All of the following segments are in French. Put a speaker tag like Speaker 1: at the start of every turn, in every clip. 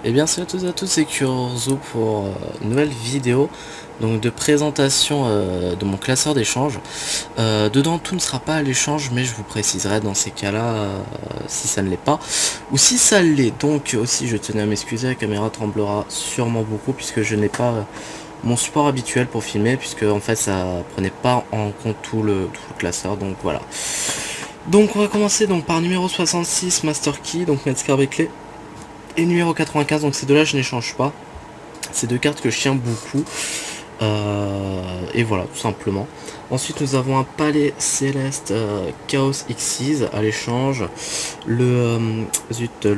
Speaker 1: Et bien salut à tous et à tous, c'est Kurzo pour une nouvelle vidéo donc de présentation de mon classeur d'échange. Dedans tout ne sera pas à l'échange, mais je vous préciserai dans ces cas-là si ça ne l'est pas ou si ça l'est. Donc aussi je tenais à m'excuser, la caméra tremblera sûrement beaucoup puisque je n'ai pas mon support habituel pour filmer, puisque en fait ça prenait pas en compte tout le classeur. Donc voilà. Donc on va commencer donc par numéro 66 Master Key, donc Metzger Beckley. Et numéro 95, donc ces deux-là je n'échange pas. C'est deux cartes que je tiens beaucoup. Et voilà, tout simplement. Ensuite, nous avons un palais céleste Chaos Xyz à l'échange. Le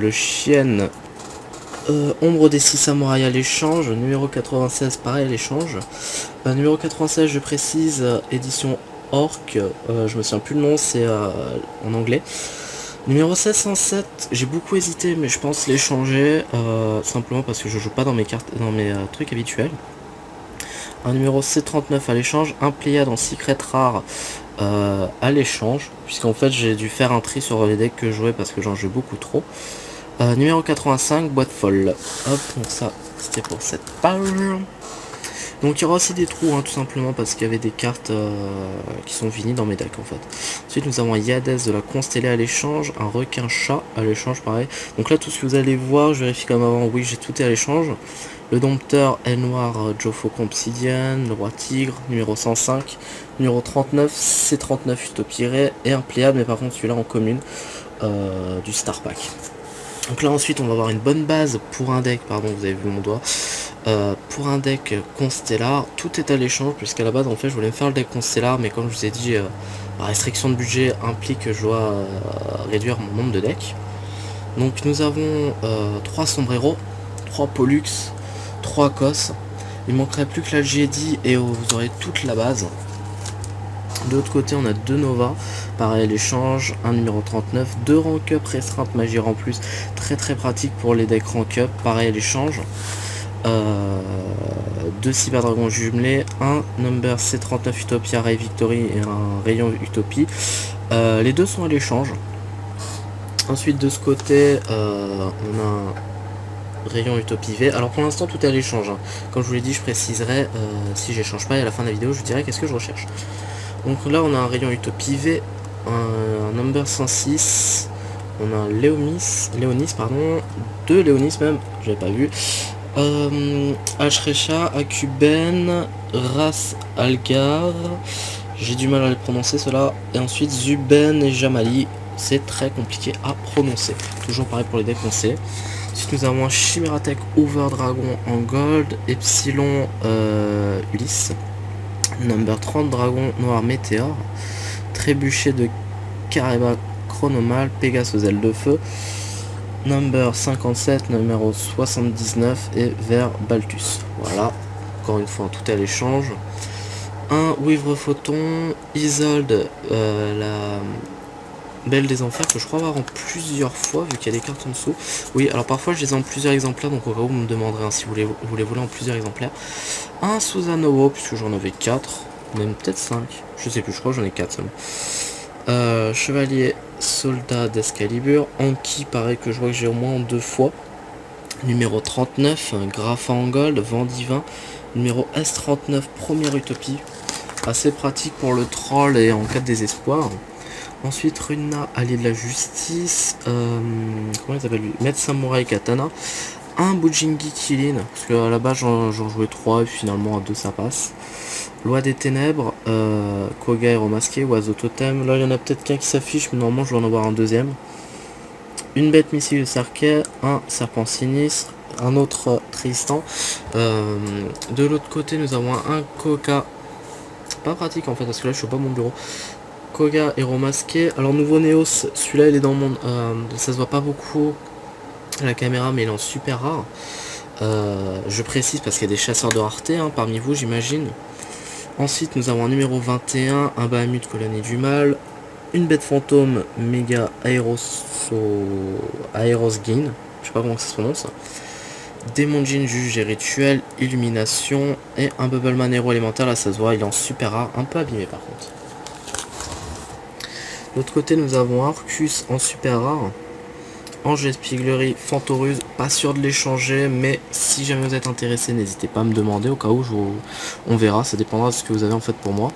Speaker 1: chien Ombre des 6 samouraïs à l'échange. Numéro 96, pareil à l'échange. Numéro 96, je précise, édition Orc. Je me souviens plus le nom, c'est en anglais. Numéro 707, j'ai beaucoup hésité, mais je pense l'échanger, simplement parce que je joue pas dans mes cartes, dans mes trucs habituels. Un numéro C39 à l'échange, un Pléiade en secret rare à l'échange, puisqu'en fait j'ai dû faire un tri sur les decks que je jouais parce que j'en joue beaucoup trop. Numéro 85, boîte folle. Hop, donc ça c'était pour cette page. Donc il y aura aussi des trous, hein, tout simplement parce qu'il y avait des cartes qui sont finies dans mes decks en fait. Ensuite nous avons un Yades de la Constellée à l'échange, un requin chat à l'échange pareil. Donc là tout ce que vous allez voir, je vérifie comme avant, oui j'ai tout à l'échange. Le dompteur Aile Noire Jofo Obsidian, le roi tigre, numéro 105, numéro 39, C39 Utopie Ray et un Pléiade, mais par contre celui-là en commune du Star Pack. Donc là ensuite on va avoir une bonne base pour un deck, pardon vous avez vu mon doigt. Pour un deck Constellar, tout est à l'échange, puisqu'à la base en fait je voulais me faire le deck Constellar, mais comme je vous ai dit, la restriction de budget implique que je dois réduire mon nombre de decks. Donc nous avons 3 sombreros, 3 Pollux, 3 Kos. Il manquerait plus que la Jedi et vous aurez toute la base. De l'autre côté on a 2 Nova, pareil l'échange, un numéro 39, 2 rank up restreinte magie en plus, très pratique pour les decks rank up, pareil l'échange. 2 Cyberdragons jumelés, un Number C39 Utopia Ray Victory et un Rayon Utopie. Les deux sont à l'échange. Ensuite de ce côté on a un Rayon Utopie V. Alors pour l'instant tout est à l'échange, hein. Comme je vous l'ai dit je préciserai si j'échange pas, et à la fin de la vidéo je vous dirai qu'est-ce que je recherche. Donc là on a un Rayon Utopie V, un Number 106, on a un Léonis pardon, 2 Léonis même, j'avais pas vu. Ashrecha, Akuben, Ras Algar, j'ai du mal à les prononcer cela, et ensuite Zuben et Jamali, c'est très compliqué à prononcer. Toujours pareil pour les decks conseillés. Ensuite nous avons un Chimeratech Over Dragon en gold, Epsilon Ulysse, Number 30 Dragon Noir Météore, Trébuchet de Kareba Chronomal, Pegasus Aile de Feu, Number 57, numéro 79 et vers Balthus. Voilà, encore une fois tout à l'échange. Un Wivre Photon, Isolde, la Belle des Enfers, que je crois avoir en plusieurs fois vu qu'il y a des cartes en dessous. Oui, alors parfois je les ai en plusieurs exemplaires, donc au cas où vous me demanderez hein, si vous les voulez en plusieurs exemplaires. Un Susanowo, puisque j'en avais 4, même peut-être 5, je sais plus, je crois que j'en ai 4 seulement. Chevalier Soldat d'Escalibur, Anki, pareil que je vois que j'ai au moins 2 fois. Numéro 39, Grapha en gold, Vent divin. Numéro S39, Première Utopie. Assez pratique pour le troll et en cas de désespoir. Ensuite, Runa, allié de la justice. Comment il s'appelle lui? Maître Samouraï Katana. Un Bujingi Kilin, parce qu'à la base j'en jouais 3 et finalement à 2 ça passe. Loi des ténèbres, Koga héros masqué, Oiseau totem. Là il y en a peut-être qu'un qui s'affiche, mais normalement je vais en avoir un deuxième. Une bête missile de Sarkay, un serpent sinistre, un autre Tristan. De l'autre côté nous avons un Koga. Pas pratique en fait parce que là je suis pas à mon bureau. Koga héros masqué. Alors nouveau Néos, celui-là il est dans mon. Ça se voit pas beaucoup à la caméra, mais il est en super rare. Je précise parce qu'il y a des chasseurs de rareté hein, parmi vous j'imagine. Ensuite nous avons un numéro 21, un Bahamut colonie du mal, une bête fantôme méga Aerosgain, je sais pas comment ça se prononce, Démon Jin juge et rituel, illumination, et un Bubbleman héros élémentaire, là ça se voit il est en super rare, un peu abîmé par contre. De l'autre côté nous avons Arcus en super rare, Ange Espiglerie, Fantoruse, pas sûr de l'échanger, mais si jamais vous êtes intéressé, n'hésitez pas à me demander, au cas où on verra, ça dépendra de ce que vous avez en fait pour moi.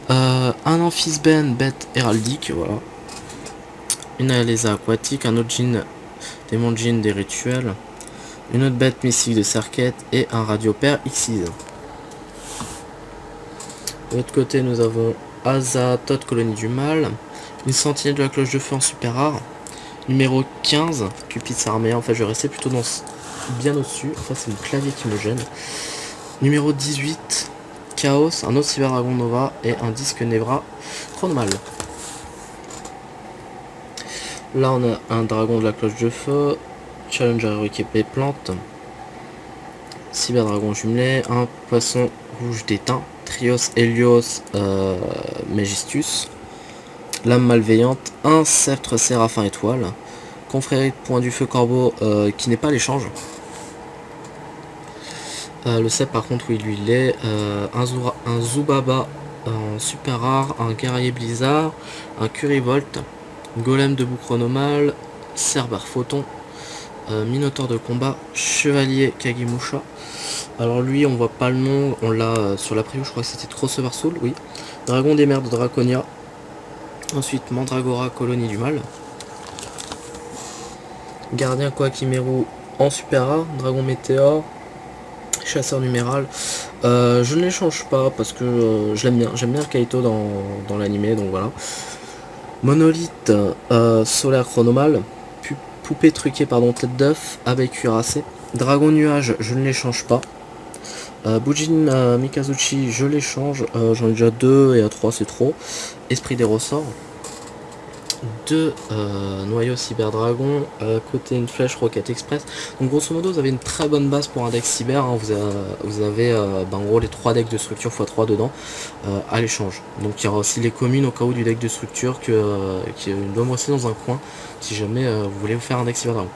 Speaker 1: Un Amphisben, bête héraldique, voilà. Une Alésa aquatique, un autre jean, démon jean des rituels, une autre bête mystique de Serquette et un Radiopère Xyz. De l'autre côté, nous avons Azathoth, colonie du mal, une sentinelle de la cloche de feu en super rare, numéro 15, Cupid's armée, en fait je vais rester plutôt dans bien au-dessus, en fait c'est le clavier qui me gêne. Numéro 18, Chaos, un autre Cyber Dragon Nova et un disque Nebra Chronomal. Là on a un dragon de la cloche de feu, Challenger héroïque épée plante, Cyber Dragon jumelé, un poisson rouge d'étain, Trios Helios Megistus, Lame malveillante, un sceptre séraphin étoile, confrérie de point du feu corbeau qui n'est pas l'échange. Le sceptre par contre oui lui il est, un Zubaba en super rare, un guerrier blizzard, un Curivolt, golem de bouc chronomal, Cerber photon, minotaure de combat, chevalier Kagemusha. Alors lui on voit pas le nom, on l'a sur la preview, je crois que c'était Crossover Soul, oui. Dragon des mers de Draconia. Ensuite Mandragora, colonie du mal. Gardien Koakimeru en super rare, Dragon météore, chasseur numéral. Je ne l'échange pas parce que je l'aime bien, j'aime bien le Kaito dans l'anime, donc voilà. Monolithe solaire chronomal, poupée truquée pardon, tête d'œuf avec cuirassé. Dragon nuage, je ne l'échange pas. Bujin Mikazuchi, je l'échange, j'en ai déjà 2 et à 3 c'est trop. Esprit des ressorts. 2 noyaux cyber dragon, côté une flèche rocket express. Donc grosso modo vous avez une très bonne base pour un deck cyber, hein. Vous avez en gros les 3 decks de structure x3 dedans à l'échange. Donc il y aura aussi les communes au cas où du deck de structure qui doit me rester dans un coin si jamais vous voulez vous faire un deck cyber dragon.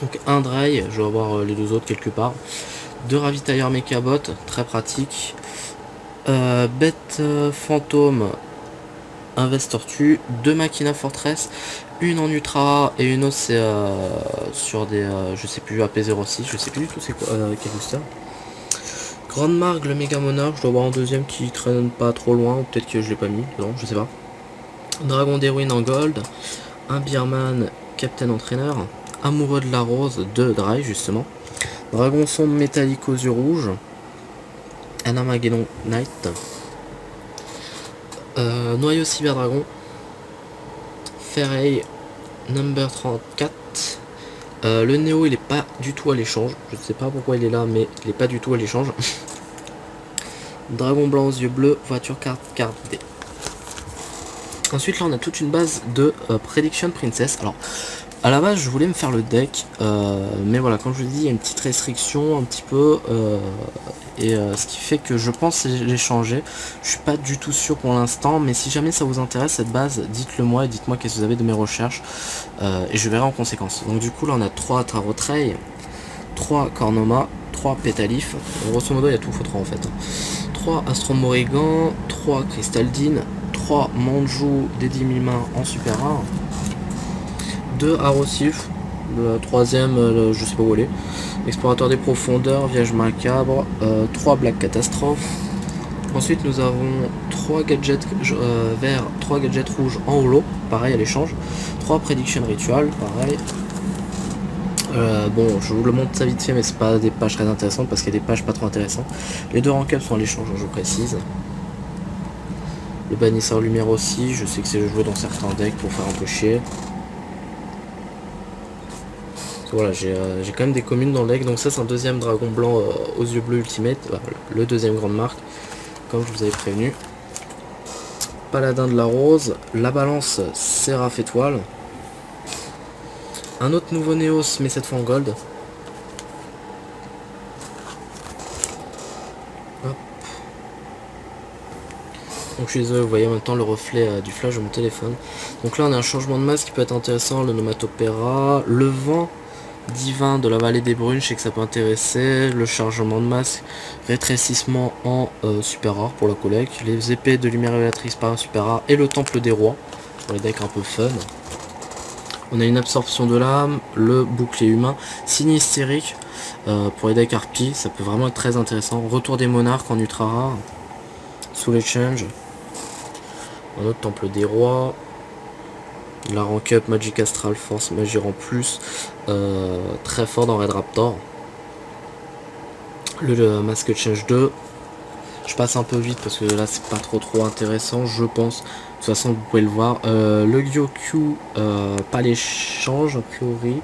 Speaker 1: Donc un Dry, je vais avoir les 2 autres quelque part. 2 ravitailleurs Mechabot, très pratique. Bête fantôme, Invest Tortue, 2 Machina Fortress, une en Ultra et une autre c'est sur des je sais plus AP06, je sais plus du tout c'est quoi quel booster. Grande Margue, le méga monarque, je dois avoir un deuxième qui traîne pas trop loin, peut-être que je l'ai pas mis, non je sais pas. Dragon des ruines en gold, un Beerman Captain Entraîneur, amoureux de la rose, 2 Dry justement. Dragon sombre métallique aux yeux rouges, un Armageddon Knight, noyau cyber dragon, Ferreil number 34. Le Néo il est pas du tout à l'échange, je ne sais pas pourquoi il est là mais il est pas du tout à l'échange. Dragon blanc aux yeux bleus, voiture carte D. Ensuite là on a toute une base de Prediction Princess. Alors à la base je voulais me faire le deck mais voilà, comme je vous dis il y a une petite restriction un petit peu ce qui fait que je pense l'échanger. Je suis pas du tout sûr pour l'instant, mais si jamais ça vous intéresse cette base, dites-le moi et dites-moi qu'est-ce que vous avez de mes recherches et je verrai en conséquence. Donc du coup là on a 3 Tarotreil, 3 Cornoma, 3 Pétalif, grosso modo il y a tout x3 en fait. 3 Astro Morrigan, 3 Crystaldine, 3 Manjou des 10 000 mains en super rare, 2 Arosif, le troisième je sais pas où elle est, Explorateur des profondeurs, Viage macabre, 3 Black Catastrophe. Ensuite nous avons 3 gadgets verts, 3 gadgets rouges en holo, pareil à l'échange, 3 Prediction Ritual, pareil. Bon je vous le montre ça vite fait mais c'est pas des pages très intéressantes parce qu'il y a des pages pas trop intéressantes. Les 2 rank up sont à l'échange, je précise. Le bannisseur lumière aussi, je sais que c'est joué dans certains decks pour faire un peu chier. Voilà, j'ai quand même des communes dans le deck, donc ça c'est un deuxième dragon blanc aux yeux bleus ultimate, voilà, le deuxième grande marque, comme je vous avais prévenu. Paladin de la rose, la balance Séraph étoile, un autre nouveau Néos mais cette fois en gold. Hop. Donc je suis désolé, vous voyez en même temps le reflet du flash de mon téléphone. Donc là on a un changement de masse qui peut être intéressant, le Nomatopéra, le vent divin de la vallée des brunes, je sais que ça peut intéresser, le chargement de masse, rétrécissement en super rare pour la collecte, les épées de lumière révélatrice par un super rare et le temple des rois pour les decks un peu fun. On a une absorption de l'âme, le bouclier humain, signe hystérique pour les decks harpies, ça peut vraiment être très intéressant. Retour des monarques en ultra rare, soul exchange, un autre temple des rois, la rank up, magic astral, force, magie en plus, très fort dans Red Raptor. Le masque change 2. Je passe un peu vite parce que là c'est pas trop intéressant, je pense. De toute façon vous pouvez le voir. Le Gyokyu, pas l'échange a priori.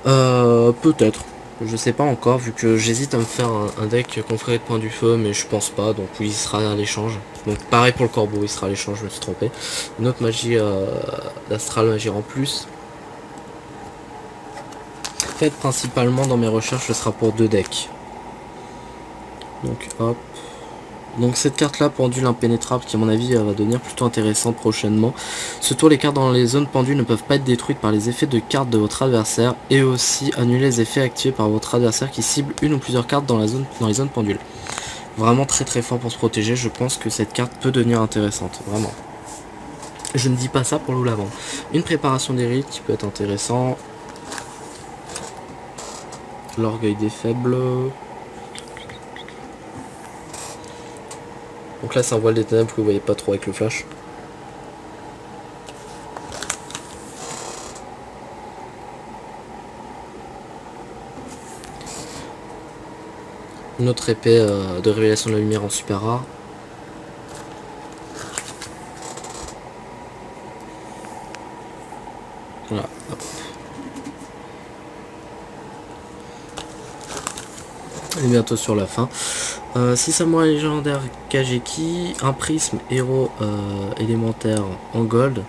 Speaker 1: Peut-être. Je sais pas encore vu que j'hésite à me faire un deck confrère de point du feu, mais je pense pas, donc oui il sera à l'échange. Donc pareil pour le corbeau, il sera à l'échange, je me suis trompé. Une autre magie d'astral, magie en plus. En fait principalement dans mes recherches ce sera pour 2 decks. Donc hop. Donc cette carte là, pendule impénétrable, qui à mon avis va devenir plutôt intéressante prochainement. Ce tour, les cartes dans les zones pendules ne peuvent pas être détruites par les effets de cartes de votre adversaire, et aussi annuler les effets activés par votre adversaire qui cible une ou plusieurs cartes dans les zones pendules. Vraiment très fort pour se protéger, je pense que cette carte peut devenir intéressante, vraiment. Je ne dis pas ça pour l'Oulavan. Une préparation des rites qui peut être intéressant. L'orgueil des faibles. Donc là c'est un voile des ténèbres que vous voyez pas trop avec le flash. Une autre épée de révélation de la lumière en super rare. Voilà. Hop. Et bientôt sur la fin. 6 samouraïs légendaires Kageki, un prisme héros élémentaire en gold,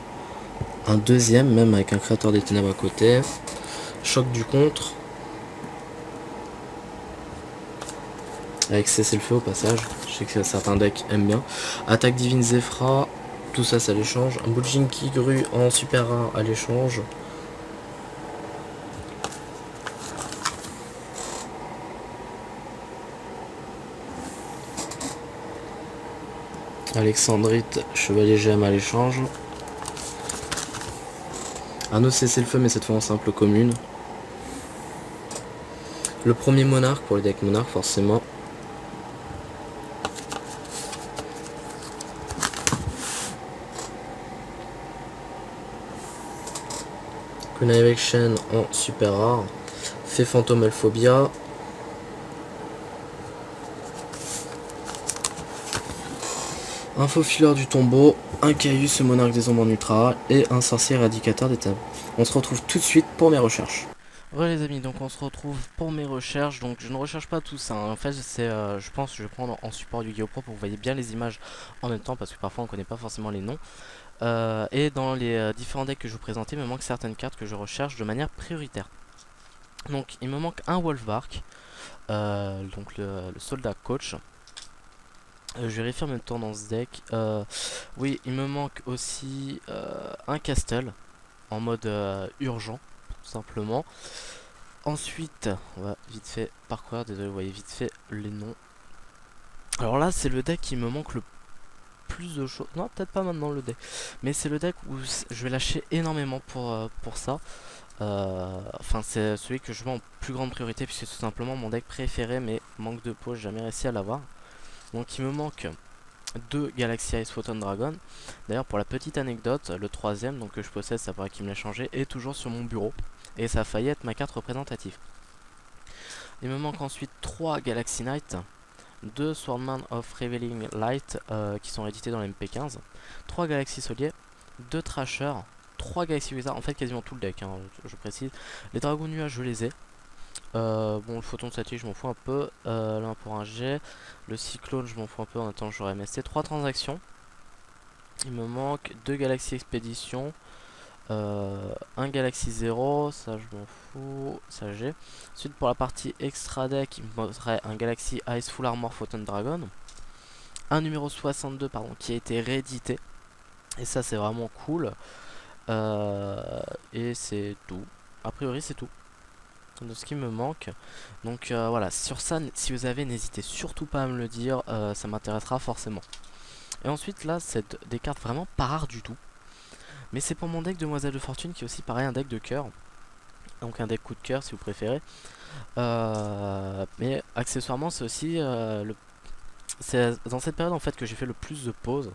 Speaker 1: un deuxième même avec un créateur des ténèbres à côté, choc du contre, avec cesser le feu au passage, je sais que certains decks aiment bien, attaque divine Zefra, tout ça ça l'échange, un Bujinki Gru en super rare à l'échange. Alexandrite, chevalier gemme à l'échange. Un autre cessez-le-feu, mais cette fois en simple commune. Le premier monarque pour les decks monarques, forcément. Kunai avec Shen en super rare. Fée fantôme Elphobia. Un faux fileur du tombeau, un Caius, monarque des ombres en ultra, et un sorcier éradicateur des tables. On se retrouve tout de suite pour mes recherches. Ouais les amis, donc on se retrouve pour mes recherches. Donc je ne recherche pas tout ça, hein. En fait c'est, je pense que je vais prendre en support Yu-Gi-Oh! Pro pour que vous voyez bien les images en même temps, parce que parfois on connaît pas forcément les noms. Et dans les différents decks que je vous présentais, il me manque certaines cartes que je recherche de manière prioritaire. Donc il me manque un Wolfbark, donc le soldat coach. Je vérifie en même temps dans ce deck. Oui, il me manque aussi un Castle en mode urgent, tout simplement. Ensuite, on va vite fait parcourir, désolé, vous voyez vite fait les noms. Alors là, c'est le deck qui me manque le plus de choses. Non, peut-être pas maintenant le deck, mais c'est le deck où je vais lâcher énormément pour ça. Enfin, c'est celui que je mets en plus grande priorité, puisque c'est tout simplement mon deck préféré, mais manque de peau, j'ai jamais réussi à l'avoir. Donc il me manque 2 Galaxy Ice Photon Dragon. D'ailleurs pour la petite anecdote, le troisième donc que je possède, ça paraît qu'il me l'a changé, est toujours sur mon bureau. Et ça a failli être ma carte représentative. Il me manque ensuite 3 Galaxy Knight, 2 Swordman of Revealing Light qui sont édités dans l'MP15, 3 Galaxy Solier, 2 Trasher, 3 Galaxy Wizard, en fait quasiment tout le deck, hein, je précise. Les Dragons Nuages je les ai. Bon, le photon de statique je m'en fous un peu, l'un pour un G, le cyclone je m'en fous un peu, en attendant j'aurai MST. 3 transactions, il me manque 2 Galaxy Expédition, un Galaxy 0, ça je m'en fous, ça j'ai. Ensuite pour la partie extra deck, il me faudrait un Galaxy Ice Full Armor Photon Dragon, un numéro 62 pardon, qui a été réédité, et ça c'est vraiment cool, et c'est tout, a priori c'est tout de ce qui me manque. Donc voilà, sur ça si vous avez, n'hésitez surtout pas à me le dire, ça m'intéressera forcément. Et ensuite là c'est des cartes vraiment pas rares du tout. Mais c'est pour mon deck Demoiselle de Fortune qui est aussi pareil un deck de cœur. Donc un deck coup de cœur si vous préférez. Mais accessoirement c'est aussi c'est dans cette période en fait que j'ai fait le plus de pauses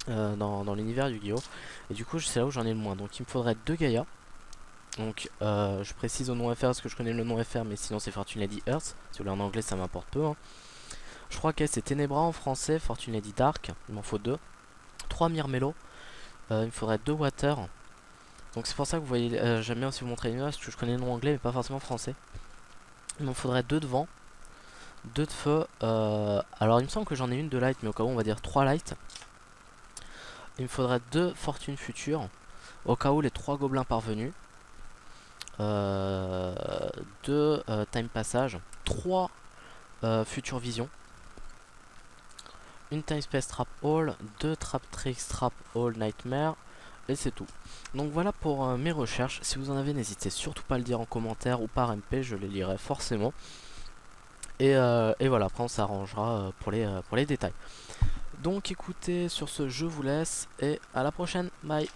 Speaker 1: dans l'univers du Yu-Gi-Oh! Et du coup c'est là où j'en ai le moins. Donc il me faudrait 2 Gaïa. Donc je précise au nom FR parce que je connais le nom FR, mais sinon c'est Fortune Lady Earth. Si vous voulez en anglais ça m'importe peu. Hein. Je crois que c'est Ténébra en français, Fortune Lady Dark, il m'en faut 2. 3 Myrmello, il me faudrait 2 Water. Donc c'est pour ça que vous voyez, j'aime bien aussi vous montrer l'univers parce que je connais le nom anglais mais pas forcément français. Il m'en faudrait 2 de vent, 2 de feu. Alors il me semble que j'en ai une de light, mais au cas où on va dire 3 light. Il me faudrait 2 Fortune Future, au cas où les 3 gobelins parvenus. 2 Time Passage, 3 Future Vision, une Time Space Trap Hall, 2 Trap Tricks Trap Hall Nightmare, et c'est tout. Donc voilà pour mes recherches. Si vous en avez, n'hésitez surtout pas à le dire en commentaire ou par MP, je les lirai forcément. Et voilà, après on s'arrangera pour les détails. Donc écoutez, sur ce je vous laisse et à la prochaine, bye.